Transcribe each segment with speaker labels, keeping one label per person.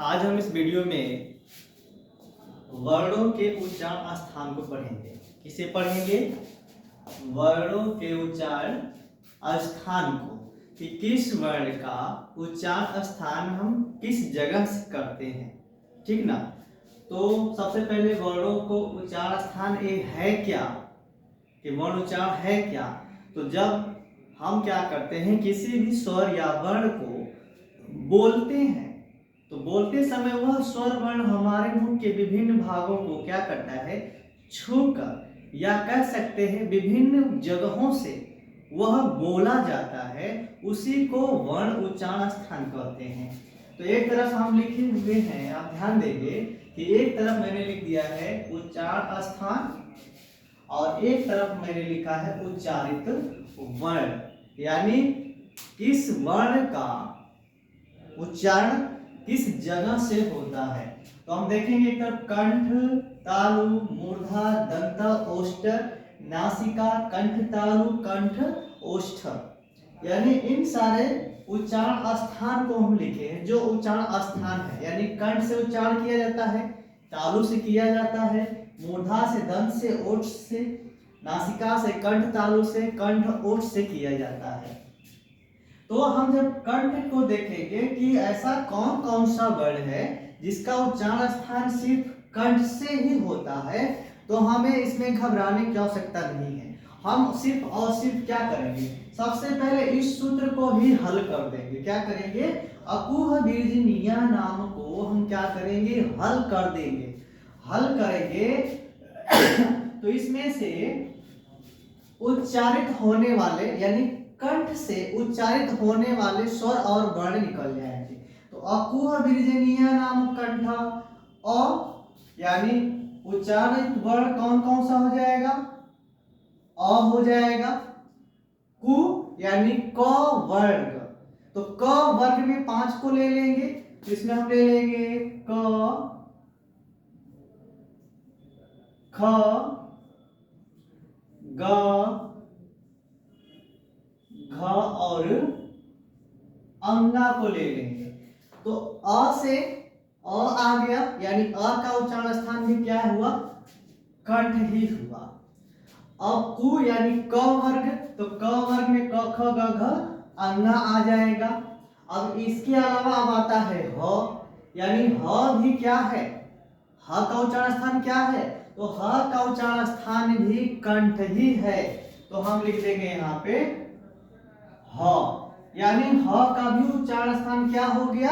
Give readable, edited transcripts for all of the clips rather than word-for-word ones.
Speaker 1: आज हम इस वीडियो में वर्णों के उच्चारण स्थान को पढ़ेंगे। किसे पढ़ेंगे? वर्णों के उच्चारण स्थान को, कि किस वर्ण का उच्चारण स्थान हम किस जगह से करते हैं। ठीक ना? तो सबसे पहले वर्णों को उच्चारण स्थान ये है क्या, कि वर्ण उच्चारण है क्या। तो जब हम क्या करते हैं, किसी भी स्वर या वर्ण को बोलते हैं तो बोलते समय वह स्वर वर्ण हमारे मुंह के विभिन्न भागों को क्या करता है, छूकर, या कह सकते हैं विभिन्न जगहों से वह बोला जाता है, उसी को वर्ण उच्चारण स्थान कहते हैं। तो एक तरफ हम लिखे हुए हैं, आप ध्यान देंगे कि एक तरफ मैंने लिख दिया है उच्चारण स्थान और एक तरफ मैंने लिखा है उच्चारित वर्ण, यानी किस वर्ण का उच्चारण किस जगह से होता है। तो हम देखेंगे एक तरफ कंठ, तालु, मूर्धा, दंत, ओष्ठ, नासिका, कंठ तालु, कंठ ओष्ठ, यानी इन सारे उच्चारण स्थान को हम लिखे हैं। जो उच्चारण स्थान है, यानी कंठ से उच्चारण किया जाता है, तालु से किया जाता है, मूर्धा से, दंत से, ओष्ठ से, नासिका से, कंठ तालु से, कंठ ओष्ठ से किया जाता है। तो हम जब कंठ को देखेंगे कि ऐसा कौन कौन सा वर्ण है जिसका उच्चारण स्थान सिर्फ कंठ से ही होता है, तो हमें इसमें घबराने की आवश्यकता नहीं है। हम सिर्फ और सिर्फ क्या करेंगे, सबसे पहले इस सूत्र को ही हल कर देंगे। क्या करेंगे? अकुह बीजनीय नाम को हम क्या करेंगे, हल कर देंगे। हल करेंगे तो इसमें से उच्चारित होने वाले, यानी कंठ से उच्चारित होने वाले स्वर और वर्ण निकल जाएंगे। तो अकुह बीजनीय नाम कंठ, यानी उच्चारित वर्ण कौन कौन सा हो जाएगा? अ हो जाएगा। कु यानी क वर्ग, तो क वर्ग में 5 को ले लेंगे, तो इसमें हम ले लेंगे क, ख, ग, घ और अंगा को ले लेंगे। तो अ से अ आ गया, यानी अ का उच्चारण स्थान भी क्या हुआ, कंठ ही हुआ। अब कु यानी क वर्ग, तो क वर्ग में क, ख, ग, घ, अंगा आ जाएगा। अब इसके अलावा अब आता है ह, यानी ह भी क्या है, ह का उच्चारण स्थान क्या है, तो ह का उच्चारण स्थान भी कंठ ही है। तो हम लिख देंगे यहाँ पे ह, यानी ह का भी उच्चारण स्थान क्या हो गया,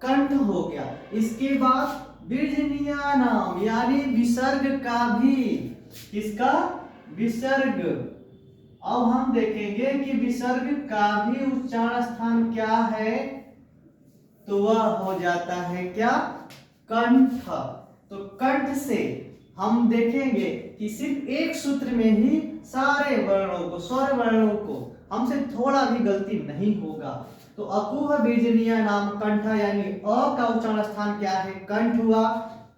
Speaker 1: कंठ हो गया। इसके बाद बीजनीय नाम, यानी विसर्ग का भी, किसका, विसर्ग। अब हम देखेंगे कि विसर्ग का भी उच्चारण स्थान क्या है, तो वह हो जाता है क्या, कंठ। तो कंठ से हम देखेंगे कि सिर्फ एक सूत्र में ही सारे वर्णों को, स्वर वर्णों को, हमसे थोड़ा भी गलती नहीं होगा। तो अकुह बीजनीय नाम कंठ, यानी अ का उच्चारण स्थान क्या है, कंठ हुआ।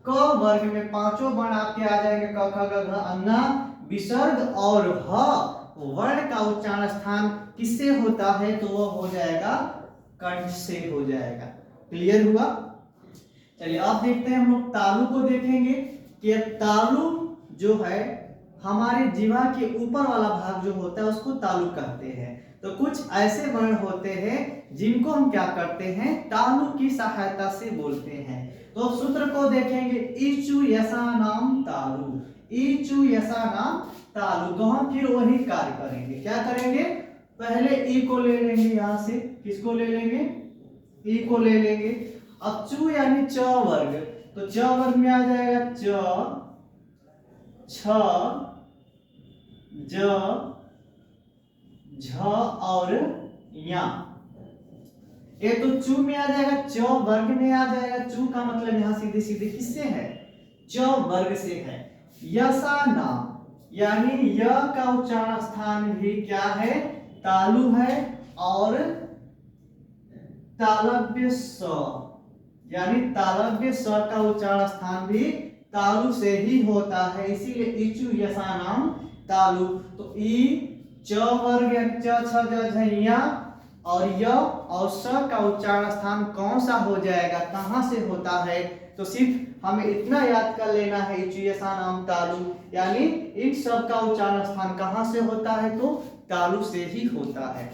Speaker 1: क वर्ग में 5 वर्ण आपके आ जाएंगे, क, ख, ग, घ, अंगा, विसर्ग, और ह वर्ण का उच्चारण स्थान किससे होता है, तो वह हो जाएगा कंठ से हो जाएगा। क्लियर हुआ? चलिए अब देखते हैं, हम लोग तालु को देखेंगे कि तालु जो है हमारे जीवा के ऊपर वाला भाग जो होता है उसको तालु कहते हैं। तो कुछ ऐसे वर्ण होते हैं जिनको हम क्या करते हैं, तालु की सहायता से बोलते हैं। तो सूत्र को देखेंगे, ईचु यसा नाम तालु, ईचु यसा नाम तालु। तो हम फिर वही कार्य करेंगे। क्या करेंगे? पहले ई को ले लेंगे, यहां से किसको ले लेंगे, ई को ले लेंगे। अब चु यानी च वर्ग, तो च वर्ग में आ जाएगा च, छ, ज, झ और या। ये तो चू में आ जाएगा, च वर्ग में आ जाएगा। चू का मतलब यहां सीधे सीधे किससे है, च वर्ग से है। यसा नाम, यानी य का उच्चारण स्थान भी क्या है, तालु है। और तालव्य स, यानी तालव्य स का उच्चारण स्थान भी तालु से ही होता है, इसीलिए इचु यसा नाम तालु। तो ई च वर्ग, च, छ, ज, झ, या, और य और स का उच्चारण स्थान कौन सा हो जाएगा, कहां से होता है, तो सिर्फ हमें इतना याद कर लेना है, इचुएसा नाम तालु, यानी इन सब का उच्चारण स्थान कहां से होता है, तो तालु से ही होता है।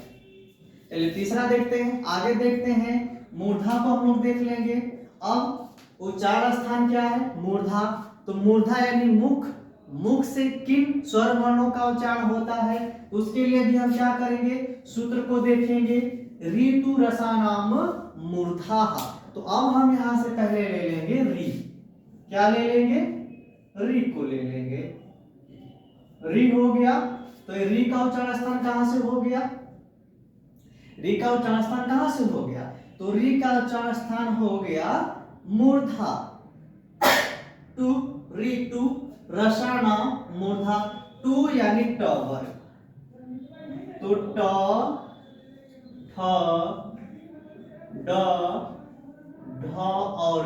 Speaker 1: चलिए तीसरा देखते हैं, आगे देखते हैं, मूर्धा को हम लोग देख लेंगे। अब उच्चारण स्थान क्या है, मूर्धा, तो मूर्धा यानी मुख, मुख से किन स्वर वर्णों का उच्चारण होता है, तो उसके लिए भी हम क्या करेंगे, सूत्र को देखेंगे, ऋतु रसानाम मूर्धा। तो अब हम यहां से पहले ले लेंगे री, क्या ले लेंगे, री को ले लेंगे, री हो गया, तो री का उच्चारण स्थान कहां से हो गया, री का उच्चारण स्थान कहां से हो गया, तो री का उच्चारण स्थान हो गया मूर्धा, टू, री टू, रसाना मूर्धा, टू यानी ट वर्ग, तो ट, ठ, ड, ढ और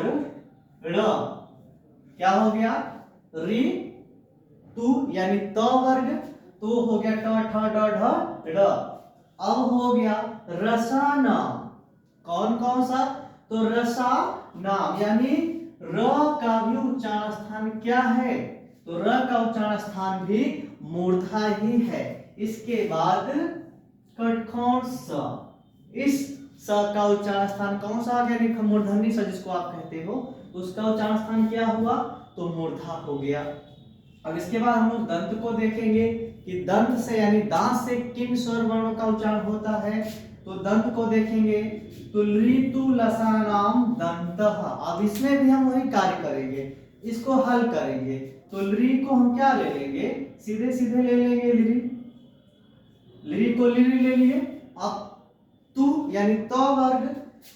Speaker 1: ड़, क्या हो गया, री टू यानी त वर्ग, तो हो गया ट, ठ, ड, ढ, ड़। अब हो गया रसा नाम, कौन कौन सा, तो रसा नाम, यानी र का भी उच्चारण स्थान क्या है, तो र का उच्चारण स्थान भी मूर्धा ही है। इसके बाद कटखोण स, इस स का उच्चारण स्थान कौन सा आ गया, यानी मूर्धन्य स जिसको आप कहते हो, तो उसका उच्चारण स्थान क्या हुआ, तो मूर्धा हो गया। अब इसके बाद हम लोग दंत को देखेंगे कि दंत से यानी दांत से किन स्वर वर्णों का उच्चारण होता है, तो दंत को देखेंगे, तो ऋतु लसानाम दंतः। अब इसमें भी हम वही कार्य करेंगे, इसको हल करेंगे, तो ली को हम क्या ले लेंगे, सीधे सीधे ले लेंगे ली को ली ले लिए। अब तू यानी त वर्ग,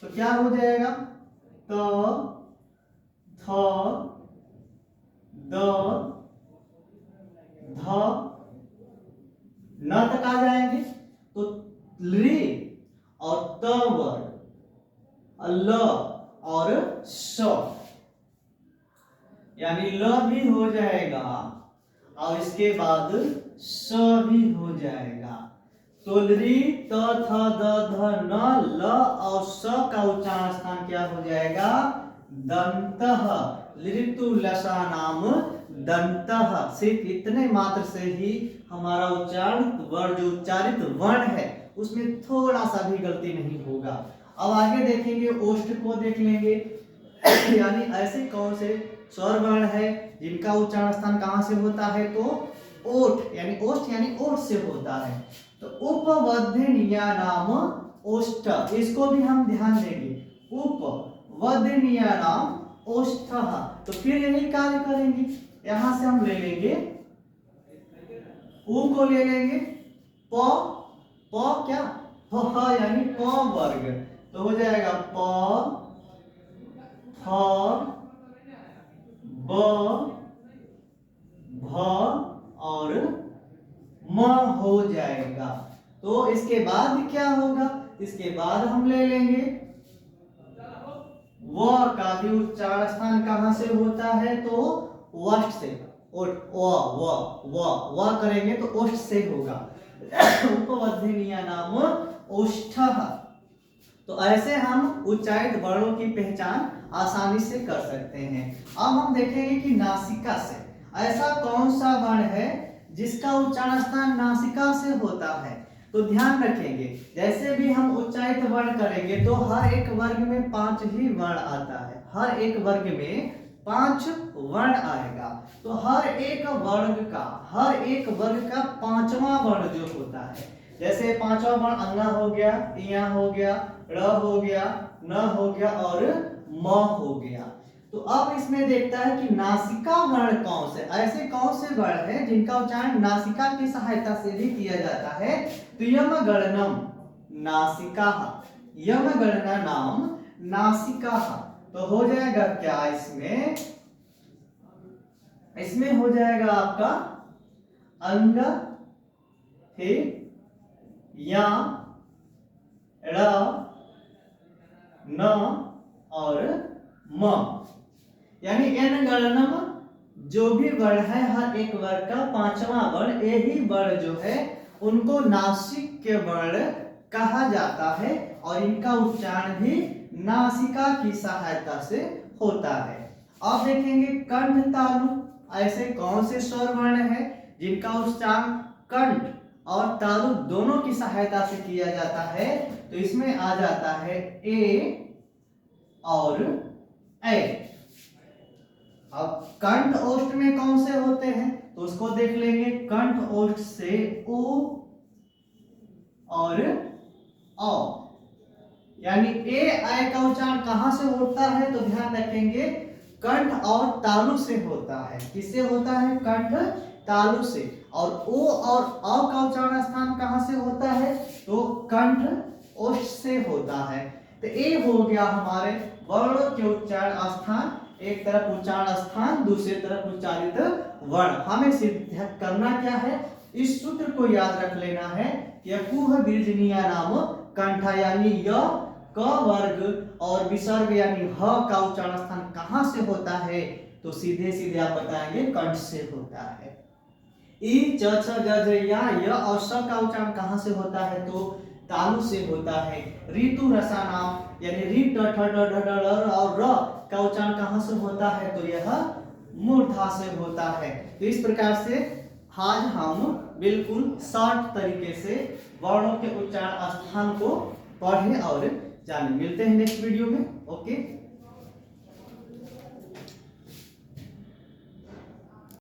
Speaker 1: तो क्या हो जाएगा, त, थ, द, ध, न तक आ जाएंगे, तो ली और त वर्ग, ल और स, यानी ल भी हो जाएगा और इसके बाद स भी हो जाएगा, तो ली, त, थ, द, ध, न, ल और स का उच्चारण स्थान क्या हो जाएगा, दंतः, ऋतु लसा नाम दंतः। सिर्फ इतने मात्र से ही हमारा उच्चारित वर्ण, जो उच्चारित वर्ण है उसमें थोड़ा सा भी गलती नहीं होगा। अब आगे देखेंगे, ओष्ठ को देख लेंगे, यानी ऐसे कौन से स्वर वर्ण है जिनका उच्चारण स्थान कहां से होता है, तो ओठ यानी ओष्ठ यानी ओठ से होता है, तो उपवध्यनीया नाम ओष्ठ, इसको भी हम ध्यान देंगे, उपवध्यनीया नाम ओष्ठ। तो फिर यही कार्य करेंगे, यहां से हम ले लेंगे उ को ले लेंगे, प, प क्या, फ यानी प वर्ग, तो हो जाएगा प, फ, ब, भ और म हो जाएगा। तो इसके बाद क्या होगा, इसके बाद हम ले लेंगे व का भी उच्चारण स्थान कहां से होता है, तो वष्ट से, व करेंगे तो ओष्ठ से होगा, उपवध्यनीय नाम ओष्ठः। तो ऐसे हम उच्चारित वर्णों की पहचान आसानी से कर सकते हैं। अब हम देखेंगे कि नासिका से ऐसा कौन सा वर्ण है जिसका उच्चारण स्थान नासिका से होता है, तो ध्यान रखेंगे जैसे भी हम उच्चारित वर्ण करेंगे तो हर एक वर्ग में 5 ही वर्ण आता है, हर एक वर्ग में 5 वर्ण आएगा, तो हर एक वर्ग का 5वां वर्ण जो होता है, जैसे 5वां वर्ण अंगा हो गया, इया हो गया, र हो गया, न हो गया और म हो गया। तो अब इसमें देखता है कि नासिका वर्ण कौन से, ऐसे कौन से वर्ण है जिनका उच्चारण नासिका की सहायता से भी किया जाता है, तो यम गणनम नासिका, यम गणना नाम नासिका। तो हो जाएगा क्या, इसमें हो जाएगा आपका अंग, हे, या, ड़, न और म, यानी एन गणनम, जो भी वर्ण है हर एक वर्ग का 5वां वर्ण, यही वर्ण जो है उनको नासिक के वर्ण कहा जाता है और इनका उच्चारण भी नासिका की सहायता से होता है। अब देखेंगे कंठ तालु, ऐसे कौन से स्वर वर्ण है जिनका उच्चारण कंठ और तालु दोनों की सहायता से किया जाता है। तो इसमें आ जाता है ए और ए। अब कंठ ओष्ठ में कौन से होते हैं तो उसको देख लेंगे। कंठ ओष्ठ से उ और औ, यानी ए ऐ का उच्चारण कहां से होता है तो ध्यान रखेंगे कंठ और तालु से होता है। किससे होता है? कंठ तालु से। और ओ और अ का उच्चारण स्थान कहां से होता है तो कंठ ओष्ठ से होता है। तो ए हो गया हमारे वर्ण के उच्चारण स्थान, एक तरफ उच्चारण स्थान दूसरी तरफ उच्चारित वर्ण। हमें सिद्ध करना क्या है? इस सूत्र को याद रख लेना है कि अकुह विर्जनीय नाम कंठ, यानी य क वर्ग और विसर्ग यानी ह का उच्चारण स्थान कहां से होता है तो सीधे सीधे आप बताएंगे कंठ से होता है। ई च छ ज झ या य और स का उच्चारण कहां से होता है तो तालु से होता है। ऋतु रसा नाम यानी रि ट ठ ड ढ ड ळ और र का उच्चारण कहां से होता है तो यह मूर्धा से होता है। तो इस प्रकार से आज हम बिल्कुल शॉर्ट तरीके से वर्णों के उच्चारण स्थान को पढ़े और जाने। मिलते हैं नेक्स्ट वीडियो में। ओके।